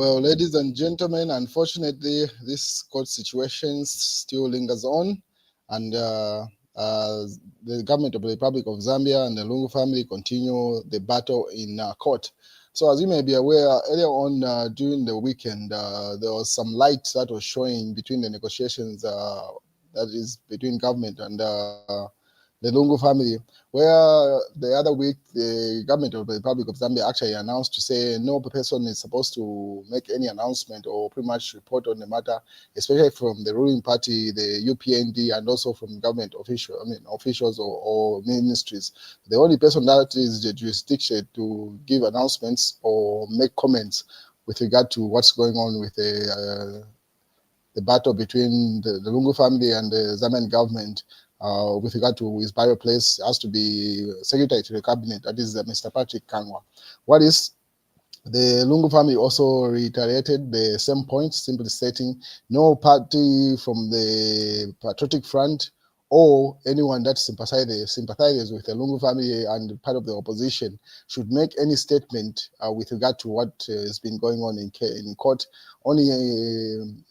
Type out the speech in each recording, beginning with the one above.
Well, ladies and gentlemen, unfortunately, this court situation still lingers on, and the government of the Republic of Zambia and the Lungu family continue the battle in court. So, as you may be aware, earlier on during the weekend, there was some light that was showing between the negotiations, that is between government and the Lungu family, where the other week the government of the Republic of Zambia actually announced to say no person is supposed to make any announcement or pretty much report on the matter, especially from the ruling party, the UPND, and also from government officials or ministries. The only person that is the jurisdiction to give announcements or make comments with regard to what's going on with the battle between the Lungu family and the Zambian government with regard to his burial place has to be Secretary to the Cabinet, that is Mr. Patrick Chagwa. What is the Lungu family also reiterated the same point, simply stating no party from the Patriotic Front or anyone that sympathizes with the Lungu family and part of the opposition should make any statement with regard to what has been going on in court. Only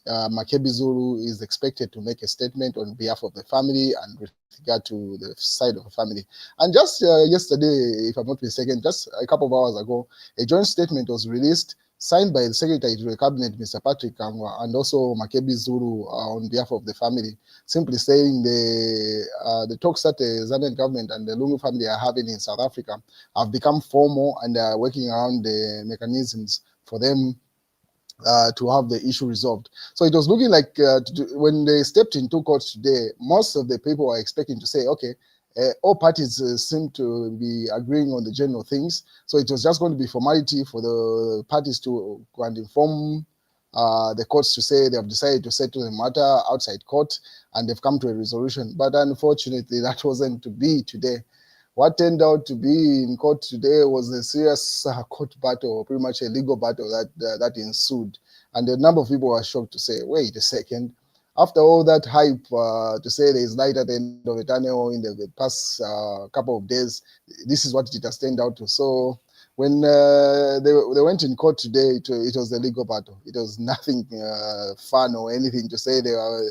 Makebi Zulu is expected to make a statement on behalf of the family and with regard to the side of the family. And just yesterday, if I'm not mistaken, just a couple of hours ago, a joint statement was released, signed by the Secretary to the Cabinet, Mr. Patrick Chagwa, and also Makebi Zulu on behalf of the family, simply saying the talks that the Zambian government and the Lungu family are having in South Africa have become formal and are working around the mechanisms for them to have the issue resolved. So it was looking like when they stepped into court today, most of the people were expecting to say, okay, all parties seem to be agreeing on the general things. So it was just going to be formality for the parties to go and inform the courts to say they have decided to settle the matter outside court and they've come to a resolution. But unfortunately, that wasn't to be today. What turned out to be in court today was a serious court battle, pretty much a legal battle that ensued. And a number of people were shocked to say, wait a second, after all that hype to say there is light at the end of the tunnel in the past couple of days, this is what it has turned out to. So when they went in court today, it was a legal battle. It was nothing fun or anything to say there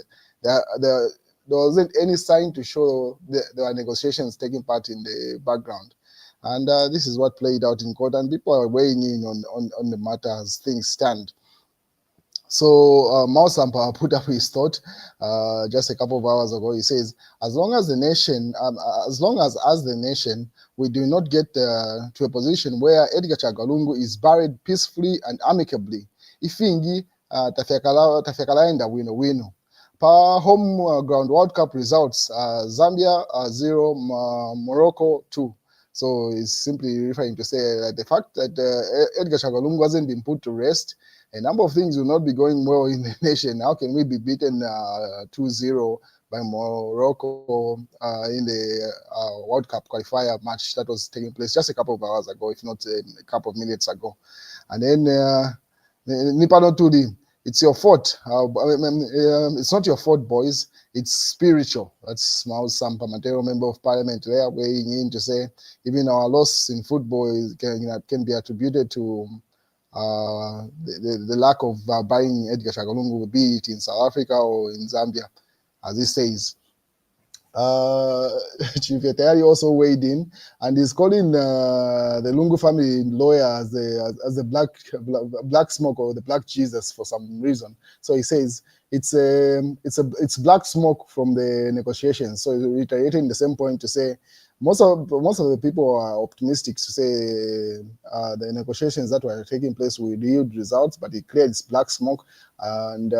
wasn't any sign to show there were negotiations taking part in the background. And this is what played out in court, and people are weighing in on the matter as things stand. So Mao Sampa put up his thought just a couple of hours ago. He says, as long as the nation, we do not get to a position where Edgar Chagwa is buried peacefully and amicably, ifingi tafyakalaenda wino. Per home ground World Cup results, Zambia 0, Morocco 2. So it's simply referring to say that the fact that Edgar Chagwa hasn't been put to rest, a number of things will not be going well in the nation. How can we be beaten 2-0 by Morocco in the World Cup qualifier match that was taking place just a couple of hours ago, if not a couple of minutes ago? And then Nipano Tudi, it's your fault. It's not your fault, boys. It's spiritual. That's Mao Sampa, Mateo, Member of Parliament, there weighing in to say even our loss in football can be attributed to the lack of buying Edgar Chagwa, be it in South Africa or in Zambia, as he says. Chief Etari also weighed in and is calling the Lungu family lawyer as the black smoke or the black Jesus for some reason. So he says it's black smoke from the negotiations. So reiterating the same point to say most of the people are optimistic to say the negotiations that were taking place will yield results, but it clears black smoke. And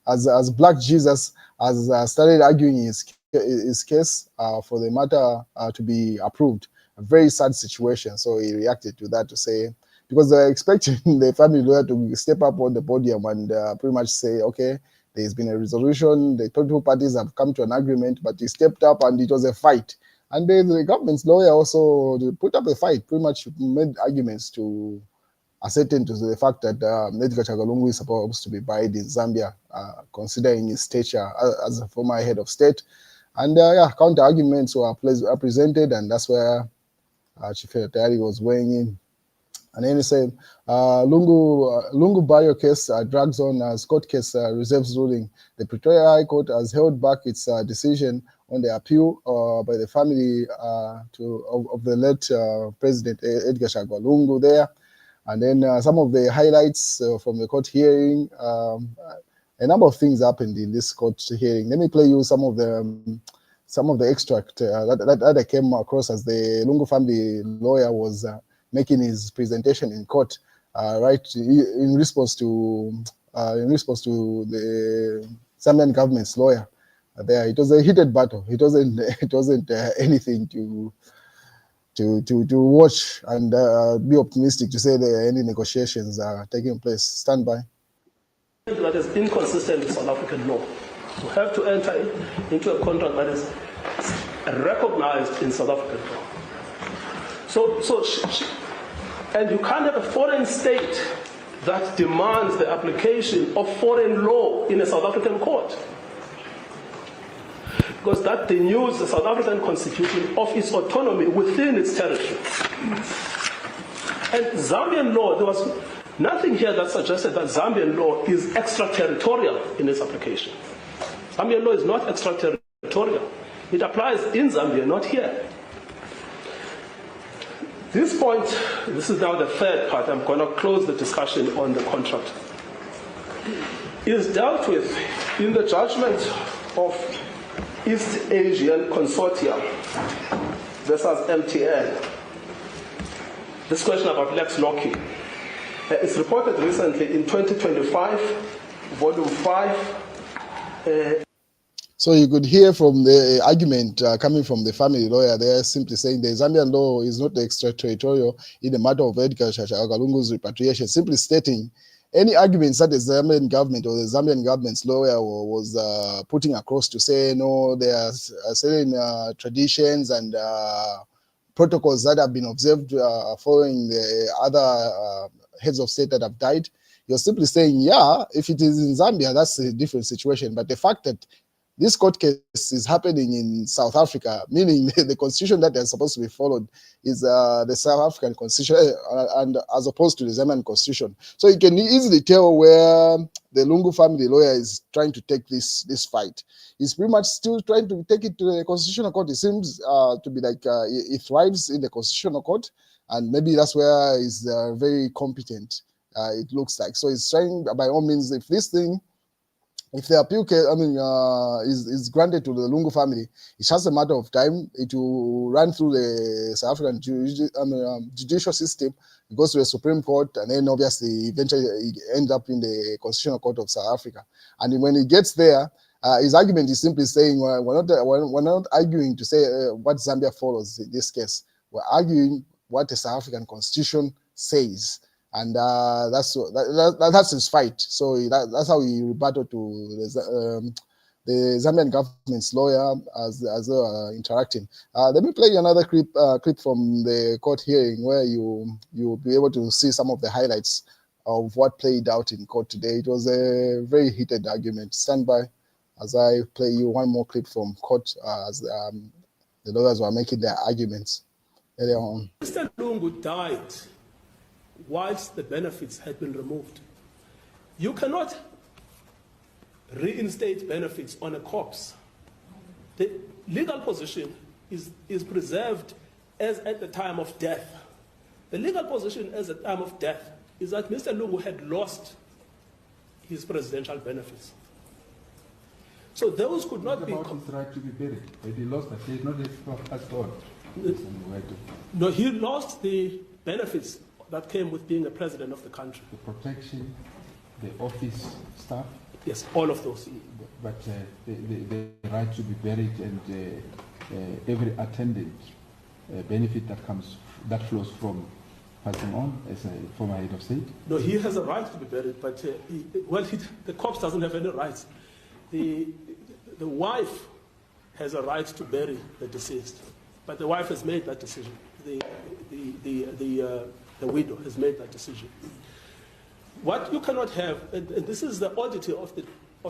as Black Jesus has started arguing his case for the matter to be approved, a very sad situation. So he reacted to that to say, because they're expecting the family lawyer to step up on the podium and pretty much say, okay, there's been a resolution, the two parties have come to an agreement, but he stepped up and it was a fight. And the government's lawyer also put up a fight, pretty much made arguments to ascertain to the fact that Edgar Chagwa is supposed to be buried in Zambia, considering his stature as a former head of state. And counter arguments were presented, and that's where Chief Etari was weighing in. And then he said, Lungu Bayo case drags on as court case reserves ruling. The Pretoria High Court has held back its decision on the appeal by the family of the late President Edgar Chagwa Lungu there. And then some of the highlights from the court hearing. A number of things happened in this court hearing. Let me play you some of the extract that I came across as the Lungu family lawyer was making his presentation in court, right in response to the Zambian government's lawyer. There, it was a heated battle. It wasn't anything to watch and be optimistic to say that any negotiations are taking place. Stand by. That is inconsistent with South African law. You have to enter into a contract that is recognized in South African law. And you can't have a foreign state that demands the application of foreign law in a South African court, because that denudes the South African Constitution of its autonomy within its territory. And Zambian law, there was nothing here that suggested that Zambian law is extraterritorial in its application. Zambian law is not extraterritorial. It applies in Zambia, not here. This point, this is now the third part, I'm going to close the discussion on the contract, is dealt with in the judgment of East Asian Consortium versus MTN. This question about Lex Loki. It's reported recently in 2025, volume 5. So you could hear from the argument coming from the family lawyer there, simply saying the Zambian law is not extraterritorial in the matter of Edgar Chagwa Lungu's repatriation, simply stating any arguments that the Zambian government or the Zambian government's lawyer was putting across to say, no, there are certain traditions and protocols that have been observed following the other heads of state that have died. You're simply saying, yeah, if it is in Zambia, that's a different situation. But the fact that this court case is happening in South Africa, meaning the constitution that is supposed to be followed is the South African constitution, and as opposed to the Zambian constitution. So you can easily tell where the Lungu family lawyer is trying to take this fight. He's pretty much still trying to take it to the constitutional court. It seems to be like he thrives in the constitutional court, and maybe that's where he's very competent, it looks like. So he's trying, by all means, if the appeal case, is granted to the Lungu family, it's just a matter of time. It will run through the South African judicial system, it goes to the Supreme Court, and then obviously eventually it ends up in the Constitutional Court of South Africa. And when it gets there, his argument is simply saying we're not arguing to say what Zambia follows in this case. We're arguing what the South African Constitution says. And that's his fight. So that's how he rebutted to the Zambian government's lawyer as they are interacting. Let me play you another clip from the court hearing where you'll be able to see some of the highlights of what played out in court today. It was a very heated argument. Stand by as I play you one more clip from court as the lawyers were making their arguments earlier on. Mr. Lungu died whilst the benefits had been removed. You cannot reinstate benefits on a corpse. The legal position is preserved as at the time of death. The legal position as at the time of death is that Mr. Lungu had lost his presidential benefits. So those could not be... His right to be buried. Had he lost that, he did not have passed on. No, he lost the benefits that came with being a president of the country. The protection, the office staff? Yes, all of those. But the right to be buried and every attendant benefit that flows from passing on as a former head of state? No, he has a right to be buried, but the corpse doesn't have any rights. The wife has a right to bury the deceased, but the wife has made that decision. The widow has made that decision. What you cannot have, and this is the oddity of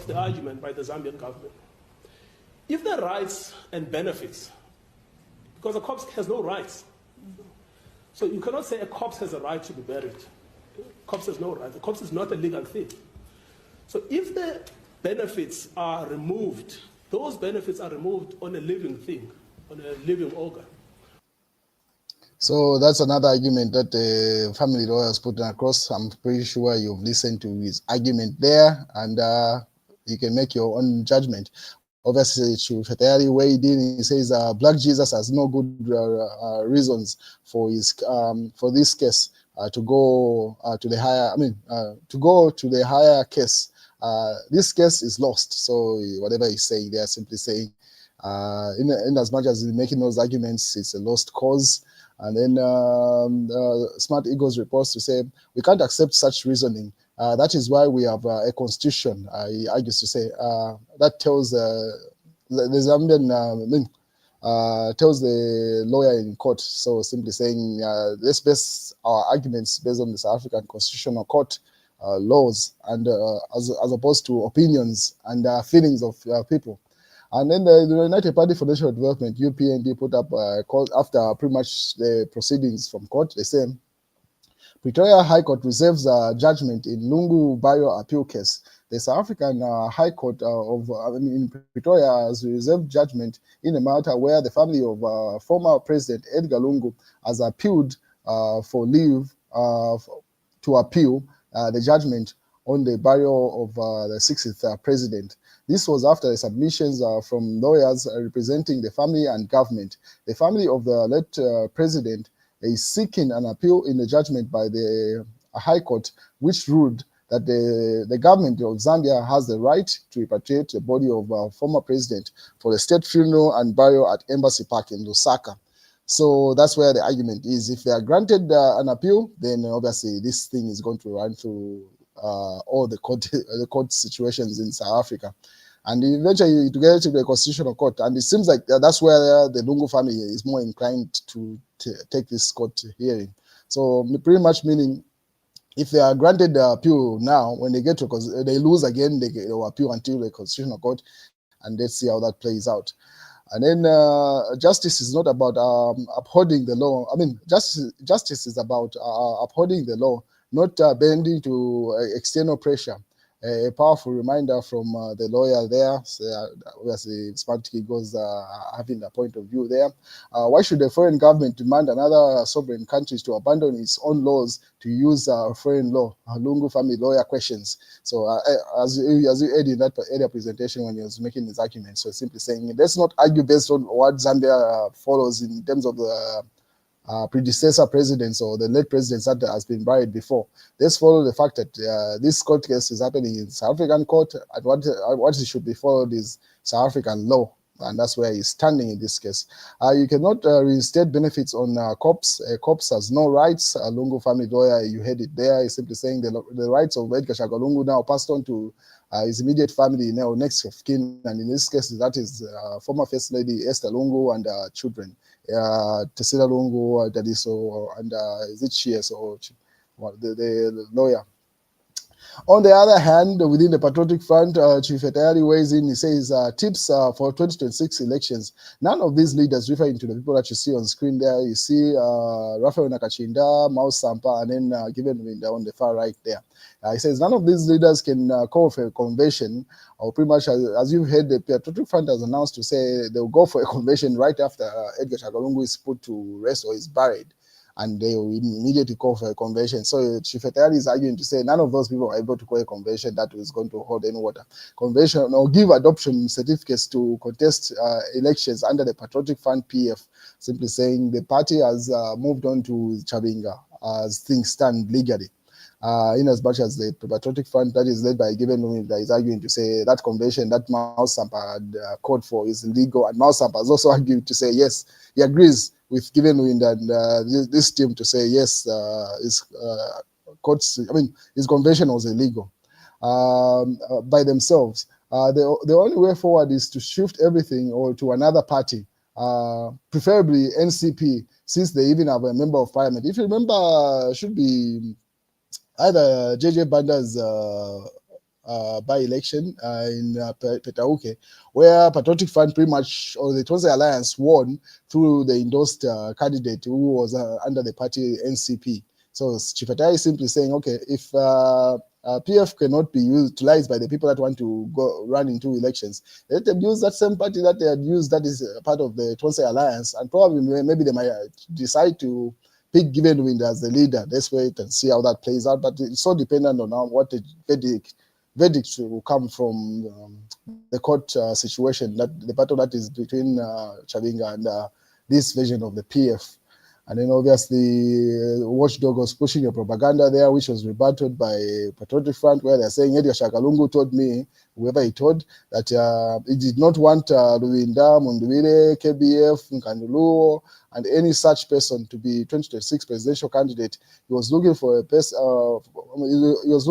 the argument by the Zambian government, if the rights and benefits, because the corpse has no rights, So you cannot say a corpse has a right to be buried. A corpse has no right. A corpse is not a legal thing. So if the benefits are removed, those benefits are removed on a living thing, on a living organ. So that's another argument that the family lawyer has put across. I'm pretty sure you've listened to his argument there, and you can make your own judgment. Obviously, Chufetayari weighed in. He says Black Jesus has no good reasons for his for this case to go to the higher. To go to the higher case. This case is lost. So whatever he's saying, they are simply saying, in as much as he's making those arguments, it's a lost cause. And then Smart Eagles reports to say, we can't accept such reasoning. That is why we have a constitution, he argues to say, that tells the Zambian, tells the lawyer in court. So simply saying, let's base our arguments based on the South African Constitutional Court laws, and as opposed to opinions and feelings of people. And then the United Party for National Development, UPND, put up a call after pretty much the proceedings from court. They say, Pretoria High Court reserves judgment in Lungu bio appeal case. The South African High Court in Pretoria has reserved judgment in a matter where the family of former President Edgar Lungu has appealed for leave to appeal the judgment on the burial of the 60th president. This was after the submissions from lawyers representing the family and government. The family of the late president is seeking an appeal in the judgment by the High Court, which ruled that the government of Zambia has the right to repatriate the body of former president for the state funeral and burial at Embassy Park in Lusaka. So that's where the argument is. If they are granted an appeal, then obviously this thing is going to run through all the court situations in South Africa, and eventually to get to the Constitutional Court. And it seems like that's where the Lungu family is more inclined to take this court hearing. So pretty much meaning, if they are granted the appeal now, when they get to they lose again, they will appeal until the Constitutional Court, and let's see how that plays out. And then justice is not about upholding the law. I mean, justice is about upholding the law, not bending to external pressure. A powerful reminder from the lawyer there. So, obviously, Smart Eagles having a point of view there. Why should a foreign government demand another sovereign country to abandon its own laws to use foreign law? Lungu family lawyer questions. So as you heard in that earlier presentation when he was making his argument, so simply saying, let's not argue based on what Zambia follows in terms of the predecessor presidents or the late presidents that has been buried before. Let's follow the fact that this court case is happening in South African court, and what should be followed is South African law, and that's where he's standing in this case. You cannot reinstate benefits on corpse. A corpse has no rights. A Lungu family lawyer, you heard it there, is simply saying the rights of Edgar Lungu now passed on to his immediate family, now next of kin, and in this case, that is former First Lady Esther Lungu and children. Tesila Lungu, Dadiso, and is it Chies or the lawyer? On the other hand, within the Patriotic Front, Chief Etayari weighs in. He says tips for 2026 elections. None of these leaders, referring to the people that you see on screen there, you see Raphael Nakachinda, Mao Sampa, and then Given Winda on the far right there. He says none of these leaders can call for a convention, or pretty much as you've heard, the Patriotic Front has announced to say they'll go for a convention right after Edgar Lungu is put to rest or is buried, and they will immediately call for a convention. So Chief Etayari is arguing to say none of those people are able to call a convention that is going to hold any water. Convention or give adoption certificates to contest elections under the Patriotic Front PF, simply saying the party has moved on to Chabinga as things stand legally. In as much as the Patriotic Front that is led by Given Winda is arguing to say that convention that Mao Sampa had called for is illegal, and Mao Sampa has also argued to say yes, he agrees with Given Winda and this team to say yes, his convention was illegal by themselves. The only way forward is to shift everything or to another party, preferably NCP, since they even have a member of parliament. If you remember, should be either JJ Banda's by-election in Petauke, where Patriotic Front pretty much, or the Tonse Alliance, won through the endorsed candidate who was under the party NCP. So Chifatai is simply saying, okay, if PF cannot be utilized by the people that want to go run into elections, let them use that same party that they had used that is part of the Tonse Alliance, and probably maybe they might decide to pick Givenwind as the leader. Let's wait and see how that plays out, but it's so dependent on what the verdict will come from the court situation, that the battle that is between Chavinga and this version of the PF. And then obviously Watchdog was pushing a propaganda there, which was rebutted by Patriotic Front, where they're saying Edgar Lungu told me, whoever he told, that he did not want Luinda, Munduwire, KBF, Nkanduluo, and any such person to be 2026 presidential candidate. He was looking for a person. He was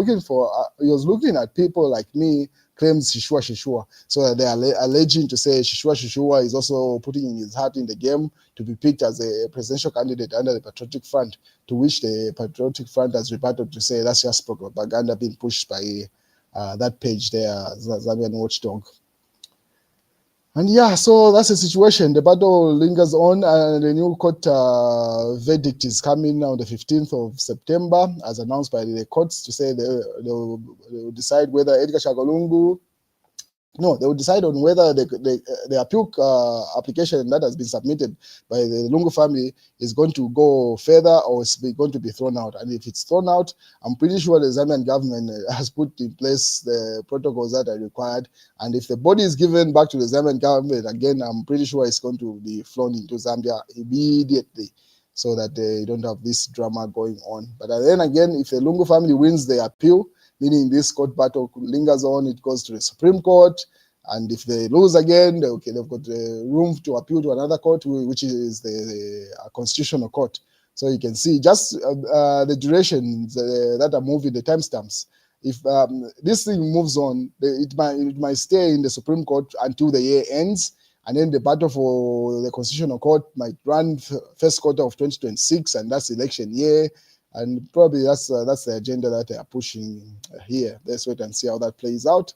looking at people like me, claims Shishua. So they are alleging to say Shishua is also putting his heart in the game to be picked as a presidential candidate under the Patriotic Front, to which the Patriotic Front has reported to say that's just propaganda being pushed by that page there, Zambian Watchdog. And yeah, so that's the situation. The battle lingers on, and the new court verdict is coming on the 15th of September, as announced by the courts, to say they will decide whether Edgar Lungu. No, they will decide on whether the appeal application that has been submitted by the Lungu family is going to go further or is going to be thrown out. And if it's thrown out, I'm pretty sure the Zambian government has put in place the protocols that are required. And if the body is given back to the Zambian government, again, I'm pretty sure it's going to be flown into Zambia immediately, so that they don't have this drama going on. But then again, if the Lungu family wins the appeal, meaning this court battle lingers on, it goes to the Supreme Court, and if they lose again, they've got room to appeal to another court, which is the Constitutional Court. So you can see just the durations that are moving, the timestamps. If this thing moves on, it might stay in the Supreme Court until the year ends, and then the battle for the Constitutional Court might run first quarter of 2026, and that's election year. And probably that's the agenda that they are pushing here. Let's wait and see how that plays out.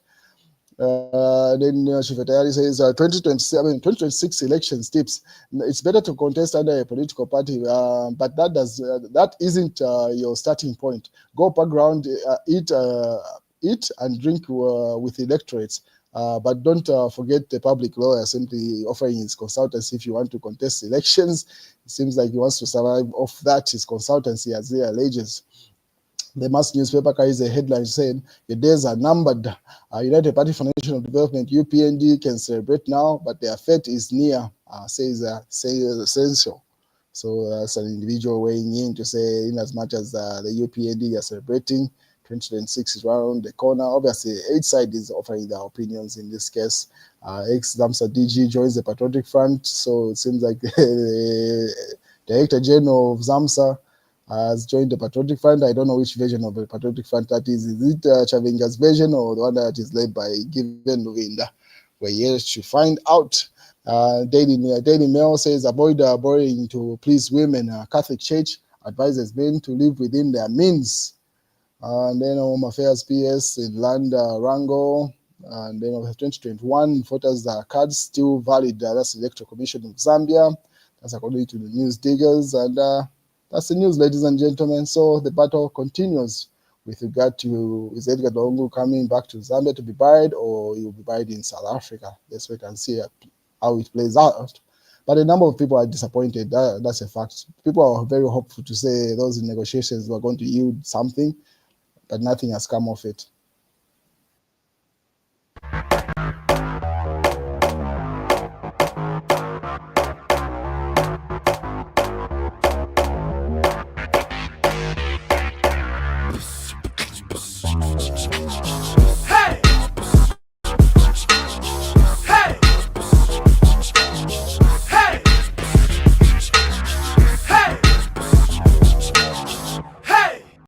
Then Shifetayari says 2026 elections tips. It's better to contest under a political party, but that isn't your starting point. Go background, eat and drink with electorates. But don't forget the public lawyer simply offering his consultancy if you want to contest elections. It seems like he wants to survive off that, his consultancy, as he alleges. The Mass newspaper carries a headline saying, "The days are numbered. United Party for National Development, UPND, can celebrate now, but their fate is near," says Essential. So that's an individual weighing in to say, in as much as the UPND are celebrating, 2026 is around the corner. Obviously, each side is offering their opinions in this case. Ex-Zamsa DG joins the Patriotic Front, so it seems like the Director General of Zamsa has joined the Patriotic Front. I don't know which version of the Patriotic Front that is. Is it Chavinga's version or the one that is led by Given Luvinda? We're yet to find out. Daily Mail says, avoid borrowing to please women. Catholic Church advises men to live within their means. And then Home Affairs PS in Land Rango. And then 2021 voters cards still valid. That's the Electoral Commission of Zambia. That's according to the news diggers. And that's the news, ladies and gentlemen. So the battle continues with regard to, is Edgar Lungu coming back to Zambia to be buried, or he will be buried in South Africa? Let's wait and see how it plays out. But a number of people are disappointed. That's a fact. People are very hopeful to say those negotiations were going to yield something, but nothing has come of it.